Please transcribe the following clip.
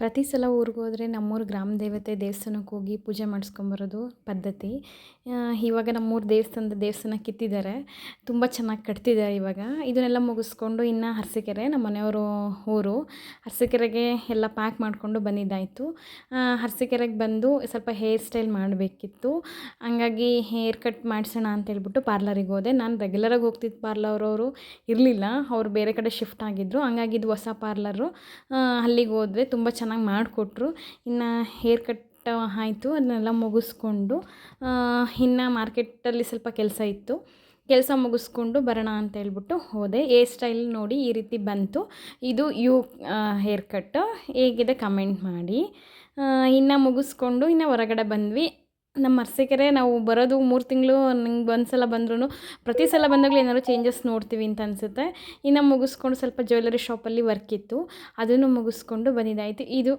ಪ್ರತಿ ಸಲ ಊರಿಗೋದ್ರೆ ನಮ್ಮೂರ ಗ್ರಾಮ ದೇವತೆ ದೇವಸ್ಥಾನಕ್ಕೆ ಹೋಗಿ ಪೂಜೆ ಮಾಡಿಸ್ಕೊಂಬರೋದು ಪದ್ಧತಿ. ಇವಾಗ ನಮ್ಮೂರ ದೇವಸ್ಥಾನ ಕಿತ್ತಿದ್ದಾರೆ. ತುಂಬ ಚೆನ್ನಾಗಿ ಕಟ್ತಿದ್ದಾರೆ ಇವಾಗ. ಇದನ್ನೆಲ್ಲ ಮುಗಿಸ್ಕೊಂಡು ಇನ್ನು ಅರಸೀಕೆರೆ ನಮ್ಮ ಮನೆಯವರು ಊರು. ಅರಸೀಕೆರೆಗೆ ಎಲ್ಲ ಪ್ಯಾಕ್ ಮಾಡಿಕೊಂಡು ಬಂದಿದ್ದಾಯಿತು. ಅರಸೀಕೆರೆಗೆ ಬಂದು ಸ್ವಲ್ಪ ಹೇರ್ ಸ್ಟೈಲ್ ಮಾಡಬೇಕಿತ್ತು. ಹಂಗಾಗಿ ಹೇರ್ ಕಟ್ ಮಾಡಿಸೋಣ ಅಂತೇಳ್ಬಿಟ್ಟು ಪಾರ್ಲರಿಗೆ ಹೋದೆ. ನಾನು ರೆಗ್ಯುಲರಾಗಿ ಹೋಗ್ತಿದ್ದ ಪಾರ್ಲರವರು ಇರಲಿಲ್ಲ, ಅವ್ರು ಬೇರೆ ಕಡೆ ಶಿಫ್ಟ್ ಆಗಿದ್ದರು. ಹಂಗಾಗಿ ಇದು ಹೊಸ ಪಾರ್ಲರು. ಅಲ್ಲಿಗೆ ಹೋದರೆ ತುಂಬ ಚೆನ್ನಾಗಿ ಮಾಡಿಕೊಟ್ರು. ಇನ್ನು ಹೇರ್ ಕಟ್ ಆಯಿತು. ಅದನ್ನೆಲ್ಲ ಮುಗಿಸ್ಕೊಂಡು ಇನ್ನು ಮಾರ್ಕೆಟಲ್ಲಿ ಸ್ವಲ್ಪ ಕೆಲಸ ಇತ್ತು. ಕೆಲಸ ಮುಗಿಸ್ಕೊಂಡು ಬರೋಣ ಅಂತ ಹೇಳ್ಬಿಟ್ಟು ಹೋದೆ. ಹೇರ್ ಸ್ಟೈಲ್ ನೋಡಿ ಈ ರೀತಿ ಬಂತು. ಇದು ಹೇರ್ ಕಟ್ ಹೇಗಿದೆ ಕಮೆಂಟ್ ಮಾಡಿ. ಇನ್ನು ಮುಗಿಸ್ಕೊಂಡು ಇನ್ನು ಹೊರಗಡೆ ಬಂದ್ವಿ. ನಮ್ಮ ಅರಸೀಕೆರೆ ನಾವು ಬರೋದು 3 ತಿಂಗಳು, ನಿಂಗೆ ಒಂದು ಸಲ ಬಂದ್ರೂ ಪ್ರತಿ ಸಲ ಬಂದಾಗಲೂ ಏನಾದ್ರು ಚೇಂಜಸ್ ನೋಡ್ತೀವಿ ಅಂತ ಅನಿಸುತ್ತೆ. ಇನ್ನು ಮುಗಿಸ್ಕೊಂಡು ಸ್ವಲ್ಪ ಜ್ಯುವೆಲರಿ ಶಾಪಲ್ಲಿ ವರ್ಕ್ ಇತ್ತು, ಅದನ್ನು ಮುಗಿಸ್ಕೊಂಡು ಬಂದಿದ್ದಾಯಿತು. ಇದು